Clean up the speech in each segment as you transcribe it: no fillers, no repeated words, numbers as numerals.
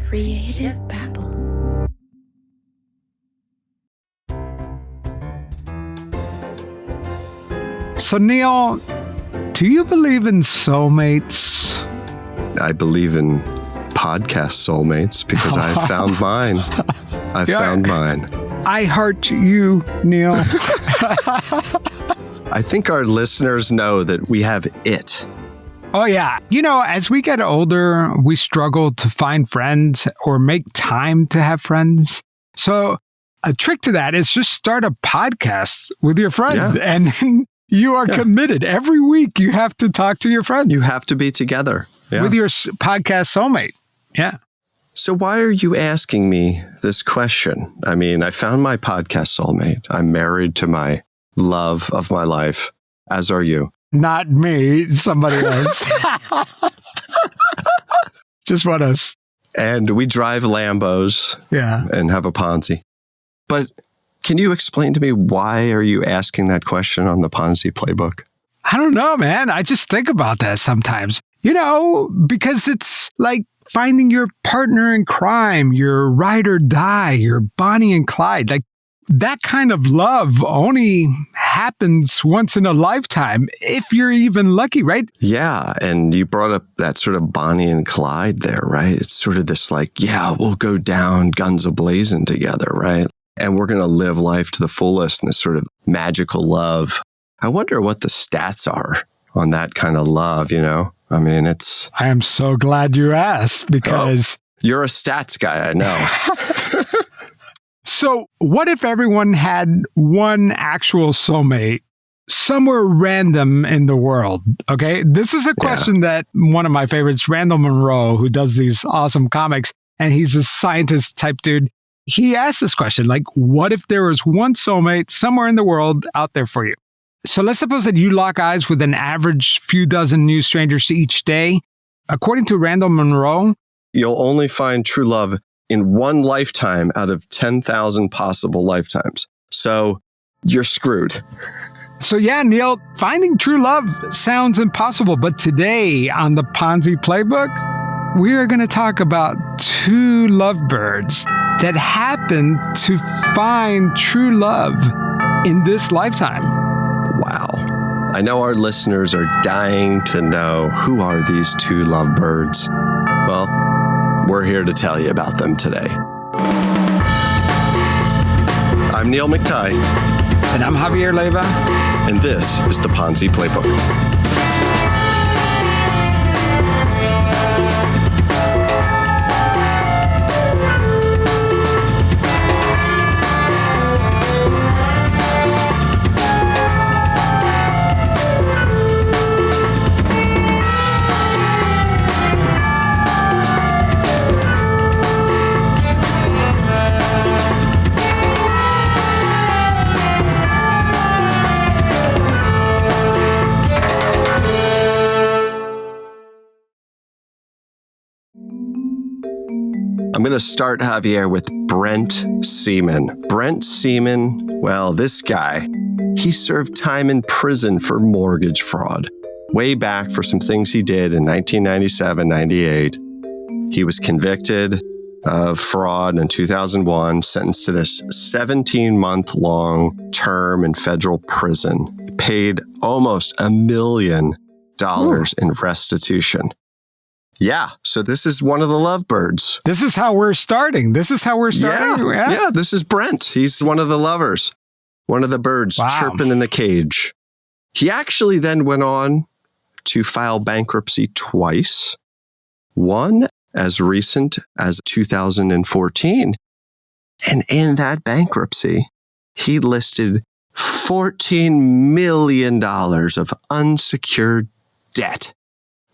Creative Babble. So, Neil, do you believe in soulmates? I believe in podcast soulmates because I found mine. I found mine. I heart you, Neil. I think our listeners know that we have it. Oh, yeah. As we get older, we struggle to find friends or make time to have friends. So a trick to that is just start a podcast with your friend. Yeah. And then you are committed. Every week you have to talk to your friend. You have to be together. With your podcast soulmate. Yeah. So why are you asking me this question? I mean, I found my podcast soulmate. I'm married to my love of my life, as are you. Not me, somebody else. Just one us. And we drive Lambos and have a Ponzi. But can you explain to me why are you asking that question on the Ponzi Playbook? I don't know, man. I just think about that sometimes. Because it's like finding your partner in crime, your ride or die, your Bonnie and Clyde. Like that kind of love only happens once in a lifetime, if you're even lucky, right? Yeah. And you brought up that sort of Bonnie and Clyde there, right? It's sort of this like, we'll go down guns a-blazing together, right? And we're going to live life to the fullest in this sort of magical love. I wonder what the stats are on that kind of love, I mean, I am so glad you asked because... you're a stats guy, I know. So what if everyone had one actual soulmate somewhere random in the world? Okay, this is a question that one of my favorites, Randall Munroe, who does these awesome comics, and he's a scientist type dude. He asked this question, like, what if there was one soulmate somewhere in the world out there for you? So let's suppose that you lock eyes with an average few dozen new strangers each day. According to Randall Munroe, you'll only find true love in one lifetime out of 10,000 possible lifetimes. So you're screwed. So Neil, finding true love sounds impossible. But today on the Ponzi Playbook, we are going to talk about two lovebirds that happen to find true love in this lifetime. Wow. I know our listeners are dying to know who are these two lovebirds. Well, we're here to tell you about them today. I'm Neil McTighe. And I'm Javier Leiva. And this is the Ponzi Playbook. I'm going to start, Javier, with Brent Seaman. Brent Seaman, well, this guy, he served time in prison for mortgage fraud. Way back for some things he did in 1997, 98. He was convicted of fraud in 2001, sentenced to this 17-month-long term in federal prison. He paid almost $1 million in restitution. Yeah, so this is one of the lovebirds. This is how we're starting. Yeah, this is Brent. He's one of the lovers. One of the birds chirping in the cage. He actually then went on to file bankruptcy twice. One as recent as 2014. And in that bankruptcy, he listed $14 million of unsecured debt.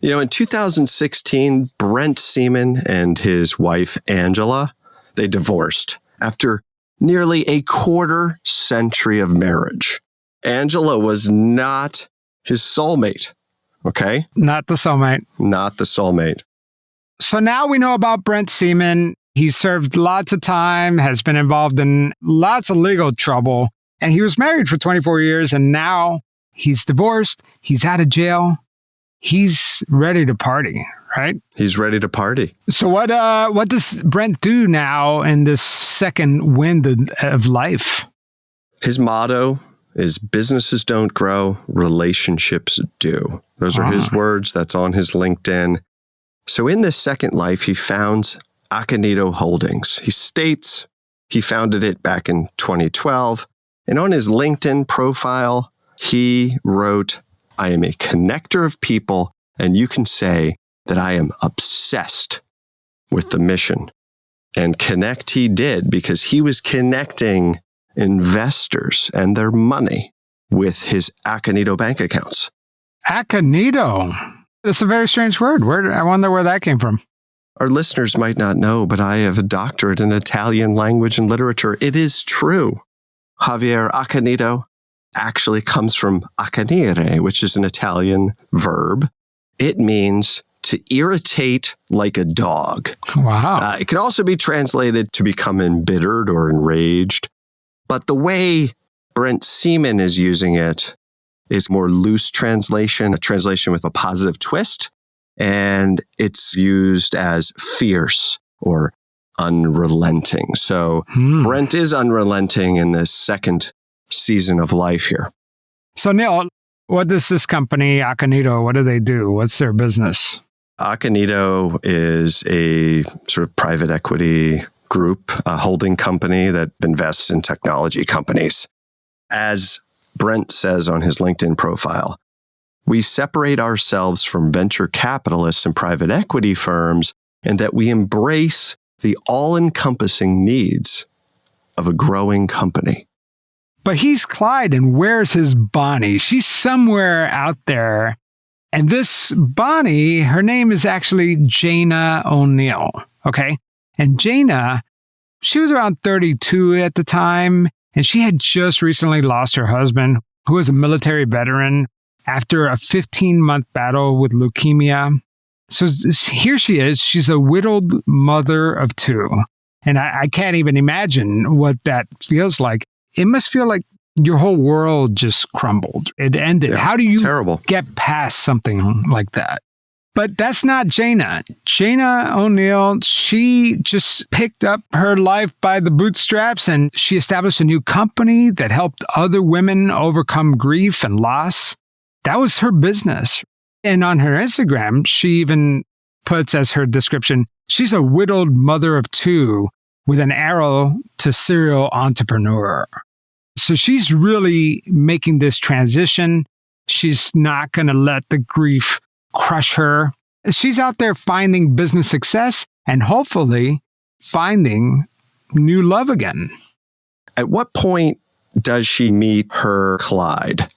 In 2016, Brent Seaman and his wife, Angela, they divorced after nearly a quarter century of marriage. Angela was not his soulmate, okay? Not the soulmate. Not the soulmate. So now we know about Brent Seaman. He's served lots of time, has been involved in lots of legal trouble, and he was married for 24 years, and now he's divorced, he's out of jail. He's ready to party, right? He's ready to party. So what does Brent do now in this second wind of life? His motto is businesses don't grow, relationships do. Those are his words. That's on his LinkedIn. So in this second life, he founds Accusations Holdings. He states he founded it back in 2012. And on his LinkedIn profile, he wrote, I am a connector of people, and you can say that I am obsessed with the mission. And connect he did, because he was connecting investors and their money with his Accusations bank accounts. Accusations. That's a very strange word. I wonder where that came from. Our listeners might not know, but I have a doctorate in Italian language and literature. It is true. Javier, Accusations actually comes from accanire, which is an Italian verb. It means to irritate like a dog. Wow. It can also be translated to become embittered or enraged. But the way Brent Seaman is using it is more loose translation, a translation with a positive twist. And it's used as fierce or unrelenting. So Brent is unrelenting in this second season of life here. So Neil, what does this company, Accusations, what do they do? What's their business? Accusations is a sort of private equity group, a holding company that invests in technology companies. As Brent says on his LinkedIn profile, we separate ourselves from venture capitalists and private equity firms, and that we embrace the all-encompassing needs of a growing company. But he's Clyde, and where's his Bonnie? She's somewhere out there. And this Bonnie, her name is actually Jana O'Neill, okay? And Jana, she was around 32 at the time, and she had just recently lost her husband, who was a military veteran, after a 15-month battle with leukemia. So here she is. She's a widowed mother of two. And I can't even imagine what that feels like. It must feel like your whole world just crumbled. It ended. Yeah, how do you terrible. get past something like that? But that's not Jana. Jana O'Neill, she just picked up her life by the bootstraps, and she established a new company that helped other women overcome grief and loss. That was her business. And on her Instagram, she even puts as her description, she's a widowed mother of two with an arrow to serial entrepreneur. So she's really making this transition. She's not going to let the grief crush her. She's out there finding business success and hopefully finding new love again. At what point does she meet her Clyde?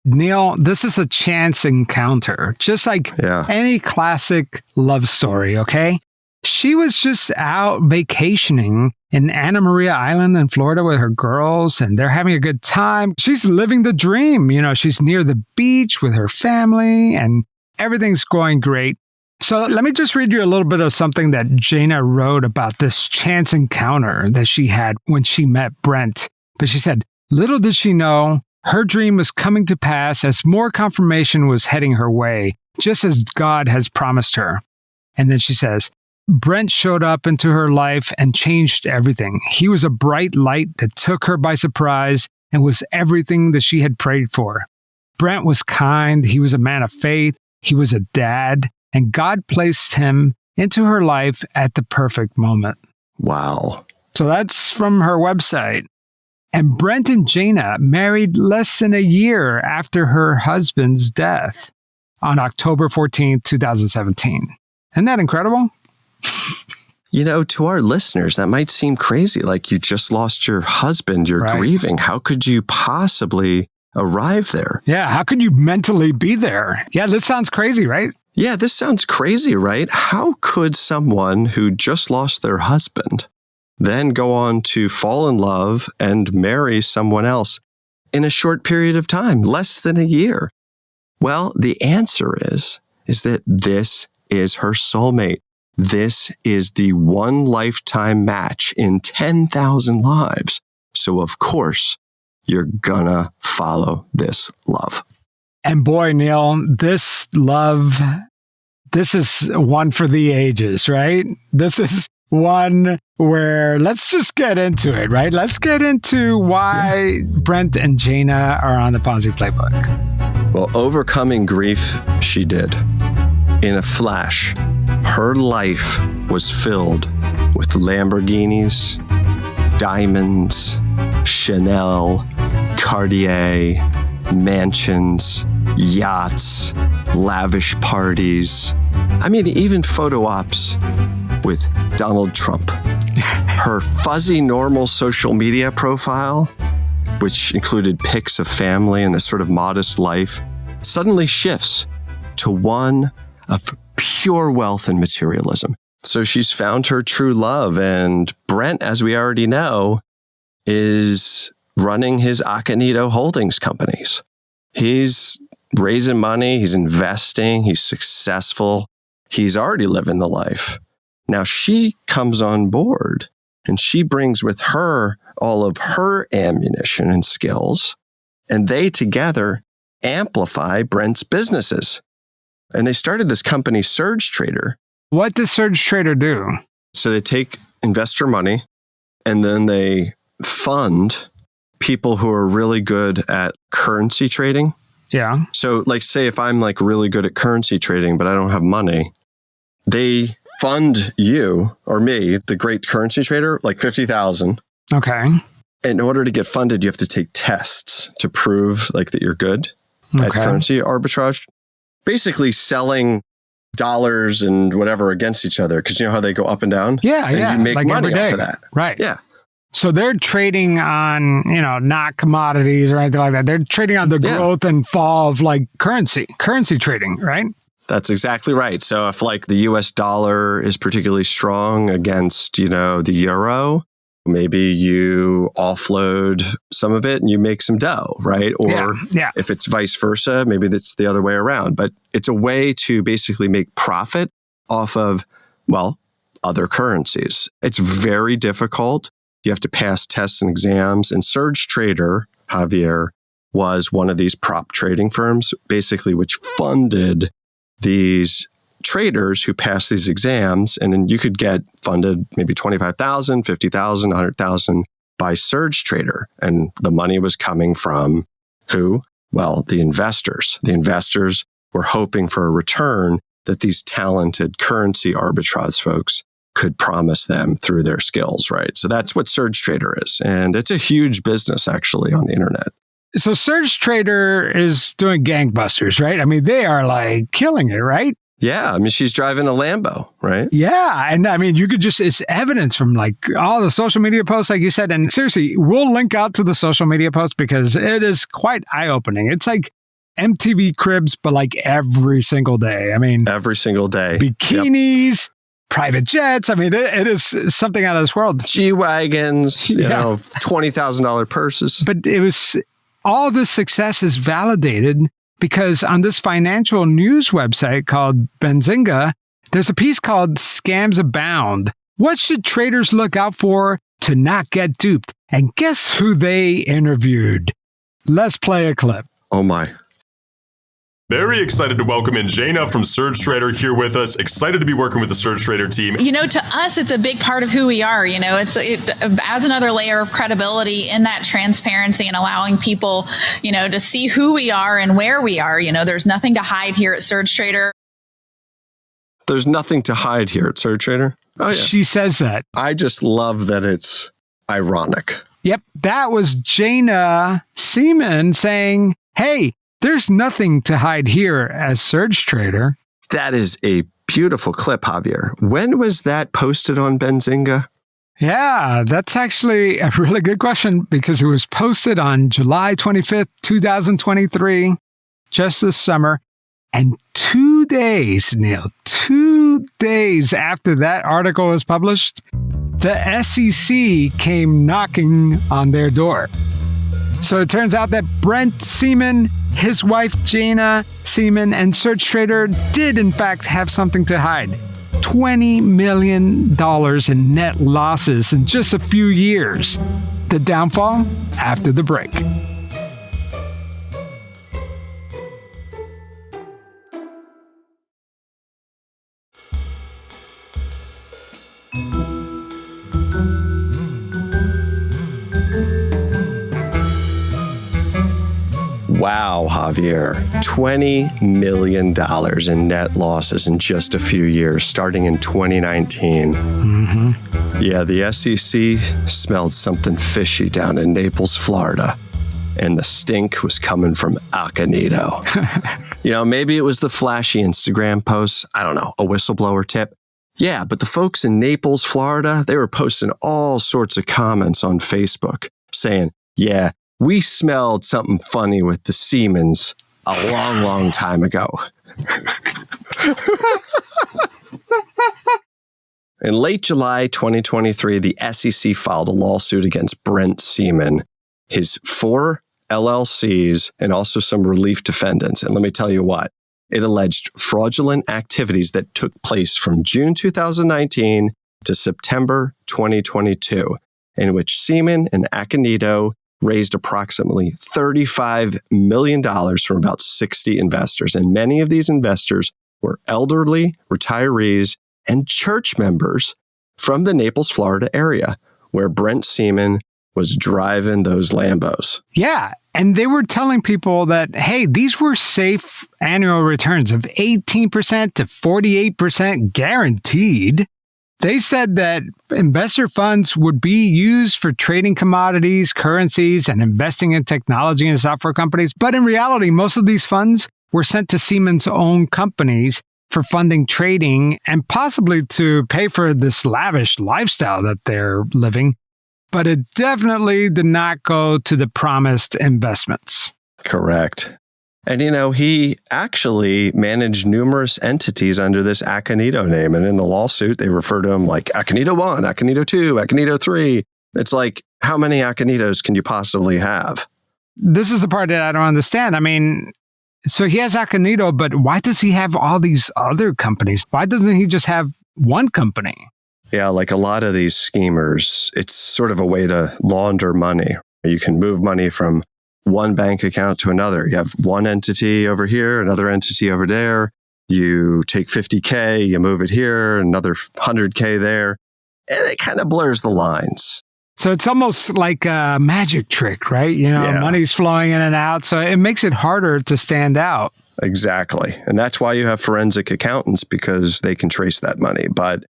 Neil, this is a chance encounter, just like any classic love story, okay? She was just out vacationing in Anna Maria Island in Florida with her girls, and they're having a good time. She's living the dream. You know, she's near the beach with her family, and everything's going great. So let me just read you a little bit of something that Jana wrote about this chance encounter that she had when she met Brent. But she said, little did she know, her dream was coming to pass as more confirmation was heading her way, just as God has promised her. And then she says, Brent showed up into her life and changed everything. He was a bright light that took her by surprise and was everything that she had prayed for. Brent was kind. He was a man of faith. He was a dad. And God placed him into her life at the perfect moment. Wow. So that's from her website. And Brent and Jana married less than a year after her husband's death on October 14th, 2017. Isn't that incredible? You know, to our listeners, that might seem crazy. Like you just lost your husband, you're grieving. How could you possibly arrive there? Yeah, how could you mentally be there? Yeah, this sounds crazy, right? Yeah, this sounds crazy, right? How could someone who just lost their husband then go on to fall in love and marry someone else in a short period of time, less than a year? Well, the answer is that this is her soulmate. This is the one lifetime match in 10,000 lives. So of course, you're gonna follow this love. And boy, Neil, this love This is one for the ages, right? This is one where let's just get into it, right? Let's get into why Brent and Jana are on the Ponzi Playbook. Well, overcoming grief, she did. In a flash, her life was filled with Lamborghinis, diamonds, Chanel, Cartier, mansions, yachts, lavish parties. I mean, even photo ops with Donald Trump. Her fuzzy, normal social media profile, which included pics of family and this sort of modest life, suddenly shifts to one of pure wealth and materialism. So she's found her true love, and Brent, as we already know, is running his Acanito Holdings companies. He's raising money, he's investing, he's successful, he's already living the life. Now she comes on board and she brings with her all of her ammunition and skills, and they together amplify Brent's businesses. And they started this company, Surge Trader. What does Surge Trader do? So they take investor money and then they fund people who are really good at currency trading. Yeah. So like, say if I'm like really good at currency trading, but I don't have money, they fund you or me, the great currency trader, like $50,000. Okay. In order to get funded, you have to take tests to prove like that you're good at currency arbitrage. Basically selling dollars and whatever against each other, because you know how they go up and down? Yeah, and yeah. you make like money every day. off of that. Right. Yeah. So they're trading on, not commodities or anything like that. They're trading on the growth and fall of like currency trading, right? That's exactly right. So if like the US dollar is particularly strong against, the euro, maybe you offload some of it and you make some dough, right? Or if it's vice versa, maybe that's the other way around. But it's a way to basically make profit off of, other currencies. It's very difficult. You have to pass tests and exams. And Surge Trader, Javier, was one of these prop trading firms, basically, which funded these traders who passed these exams. And then you could get funded maybe $25,000, $50,000, $100,000 by Surge Trader. And the money was coming from who? Well, the investors. The investors were hoping for a return that these talented currency arbitrage folks could promise them through their skills, right? So that's what Surge Trader is. And it's a huge business actually on the internet. So Surge Trader is doing gangbusters, right? I mean, they are like killing it, right? Yeah. I mean, she's driving a Lambo, right? Yeah. And I mean, it's evidence from like all the social media posts, like you said. And seriously, we'll link out to the social media posts because it is quite eye-opening. It's like MTV Cribs, but like every single day. I mean, every single day. Bikinis. Yep. Private jets. I mean, it is something out of this world. G-Wagons, $20,000 purses. But it was all this success is validated because on this financial news website called Benzinga, there's a piece called Scams Abound. What should traders look out for to not get duped? And guess who they interviewed? Let's play a clip. Oh my. Very excited to welcome in Jana from Surge Trader here with us. Excited to be working with the Surge Trader team. To us, it's a big part of who we are. It adds another layer of credibility in that transparency and allowing people, to see who we are and where we are. There's nothing to hide here at Surge Trader. There's nothing to hide here at Surge Trader. Oh, yeah. She says that. I just love that it's ironic. Yep. That was Jana Seaman saying, hey, there's nothing to hide here as Surge Trader. That is a beautiful clip, Javier. When was that posted on Benzinga? Yeah, that's actually a really good question because it was posted on July 25th, 2023, just this summer. And 2 days, Neil, 2 days after that article was published, the SEC came knocking on their door. So it turns out that Brent Seaman, his wife Jana Seaman, and Surge Trader did in fact have something to hide. $20 million in net losses in just a few years. The downfall after the break. Wow, Javier. $20 million in net losses in just a few years, starting in 2019. Yeah, the SEC smelled something fishy down in Naples, Florida. And the stink was coming from Acanito. Maybe it was the flashy Instagram posts. I don't know, a whistleblower tip. Yeah, but the folks in Naples, Florida, they were posting all sorts of comments on Facebook saying, yeah, we smelled something funny with the Seamans a long, long time ago. In late July 2023, the SEC filed a lawsuit against Brent Seaman, his 4 LLCs, and also some relief defendants. And let me tell you what, it alleged fraudulent activities that took place from June 2019 to September 2022, in which Seaman and Acanito raised approximately $35 million from about 60 investors. And many of these investors were elderly, retirees, and church members from the Naples, Florida area, where Brent Seaman was driving those Lambos. Yeah. And they were telling people that, hey, these were safe annual returns of 18% to 48% guaranteed. They said that investor funds would be used for trading commodities, currencies, and investing in technology and software companies. But in reality, most of these funds were sent to Seaman's own companies for funding trading and possibly to pay for this lavish lifestyle that they're living. But it definitely did not go to the promised investments. Correct. And, he actually managed numerous entities under this Acanito name. And in the lawsuit, they refer to him like Acanito 1, Acanito 2, Acanito 3. It's like, how many Acanitos can you possibly have? This is the part that I don't understand. I mean, so he has Acanito, but why does he have all these other companies? Why doesn't he just have one company? Yeah, like a lot of these schemers, it's sort of a way to launder money. You can move money from one bank account to another. You have one entity over here, another entity over there. You take $50K, you move it here, another $100K there. And it kind of blurs the lines. So it's almost like a magic trick, right? Money's flowing in and out. So it makes it harder to stand out. Exactly. And that's why you have forensic accountants, because they can trace that money. But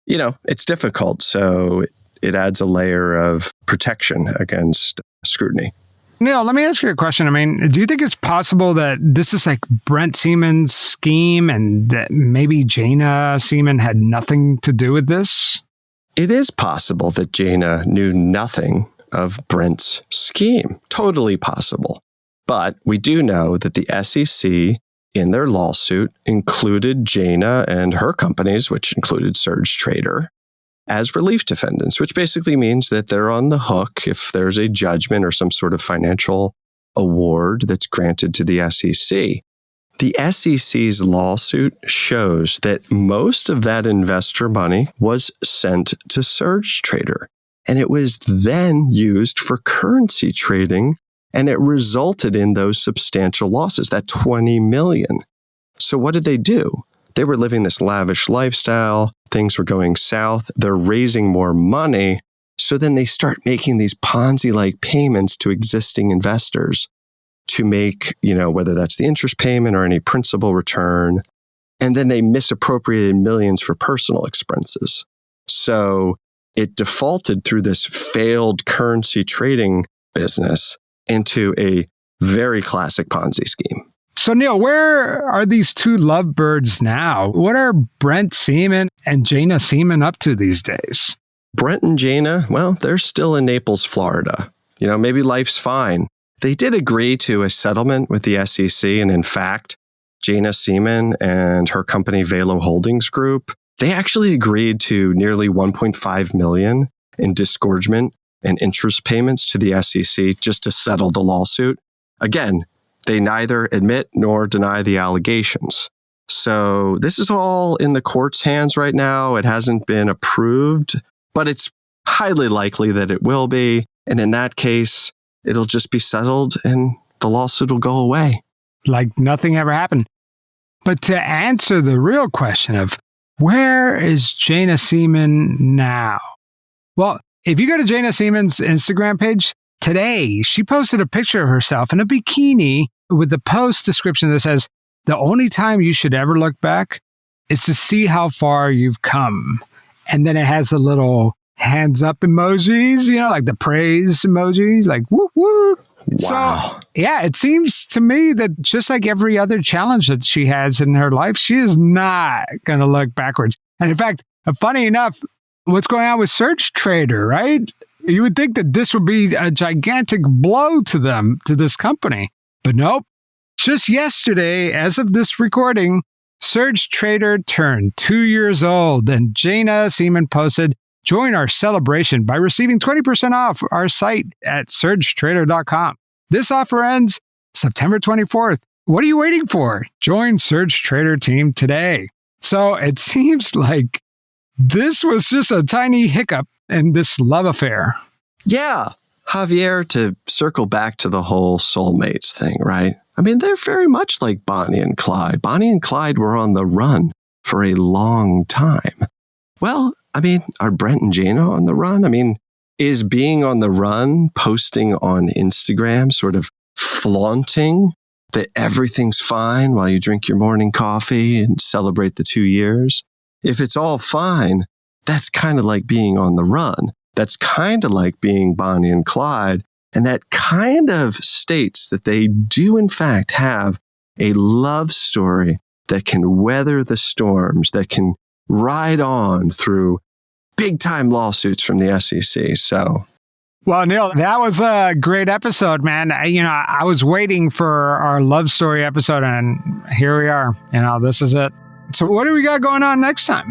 it's difficult, so it adds a layer of protection against scrutiny. Neil, let me ask you a question. I mean, do you think it's possible that this is like Brent Seaman's scheme and that maybe Jana Seaman had nothing to do with this? It is possible that Jana knew nothing of Brent's scheme. Totally possible. But we do know that the SEC in their lawsuit included Jana and her companies, which included Surge Trader, as relief defendants, which basically means that they're on the hook if there's a judgment or some sort of financial award that's granted to the SEC. The SEC's lawsuit shows that most of that investor money was sent to Surge Trader, and it was then used for currency trading. And it resulted in those substantial losses, that $20 million. So what did they do? They were living this lavish lifestyle. Things were going south. They're raising more money. So then they start making these Ponzi-like payments to existing investors to make, whether that's the interest payment or any principal return. And then they misappropriated millions for personal expenses. So it defaulted through this failed currency trading business into a very classic Ponzi scheme. So, Neil, where are these two lovebirds now? What are Brent Seaman and Jana Seaman up to these days? Brent and Jana, well, they're still in Naples, Florida. Maybe life's fine. They did agree to a settlement with the SEC. And in fact, Jana Seaman and her company Velo Holdings Group, they actually agreed to nearly $1.5 million in disgorgement and interest payments to the SEC just to settle the lawsuit. Again, they neither admit nor deny the allegations. So this is all in the court's hands right now. It hasn't been approved, but it's highly likely that it will be. And in that case, it'll just be settled and the lawsuit will go away. Like nothing ever happened. But to answer the real question of where is Jana Seaman now? Well, if you go to Jana Seaman's Instagram page, today she posted a picture of herself in a bikini with the post description that says, the only time you should ever look back is to see how far you've come. And then it has the little hands up emojis, like the praise emojis, like whoop, whoop. Wow. So, yeah, it seems to me that just like every other challenge that she has in her life, she is not going to look backwards. And in fact, funny enough, what's going on with Surge Trader, right? You would think that this would be a gigantic blow to them, to this company. But nope. Just yesterday, as of this recording, Surge Trader turned 2 years old, and Jana Seaman posted, join our celebration by receiving 20% off our site at surgetrader.com. This offer ends September 24th. What are you waiting for? Join Surge Trader team today. So it seems like this was just a tiny hiccup in this love affair. Yeah. Javier, to circle back to the whole Soulmates thing, right? I mean, they're very much like Bonnie and Clyde. Bonnie and Clyde were on the run for a long time. Well, I mean, are Brent and Jana on the run? I mean, is being on the run, posting on Instagram, sort of flaunting that everything's fine while you drink your morning coffee and celebrate the 2 years? If it's all fine, that's kind of like being on the run. That's kind of like being Bonnie and Clyde. And that kind of states that they do, in fact, have a love story that can weather the storms, that can ride on through big-time lawsuits from the SEC. So, well, Neil, that was a great episode, man. I was waiting for our love story episode, and here we are. This is it. So what do we got going on next time?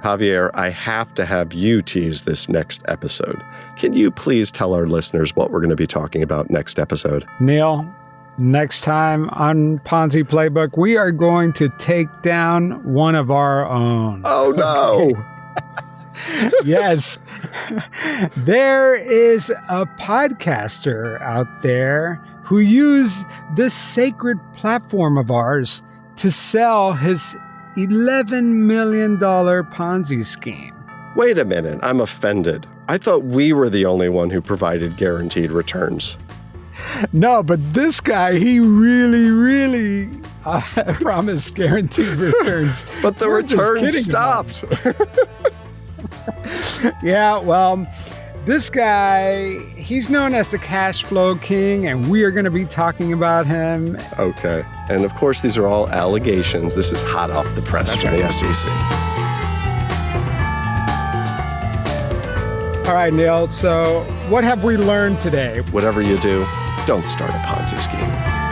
Javier, I have to have you tease this next episode. Can you please tell our listeners what we're going to be talking about next episode? Neil, next time on Ponzi Playbook, we are going to take down one of our own. Oh, no. Okay. Yes. There is a podcaster out there who used this sacred platform of ours to sell his $11 million Ponzi scheme. Wait a minute. I'm offended. I thought we were the only one who provided guaranteed returns. No, but this guy, he really promised guaranteed returns. But the returns stopped. Yeah, well, this guy, he's known as the cash flow king, and we are going to be talking about him. Okay. And of course, these are all allegations. This is hot off the press from the SEC. All right, Neil. So what have we learned today? Whatever you do, don't start a Ponzi scheme.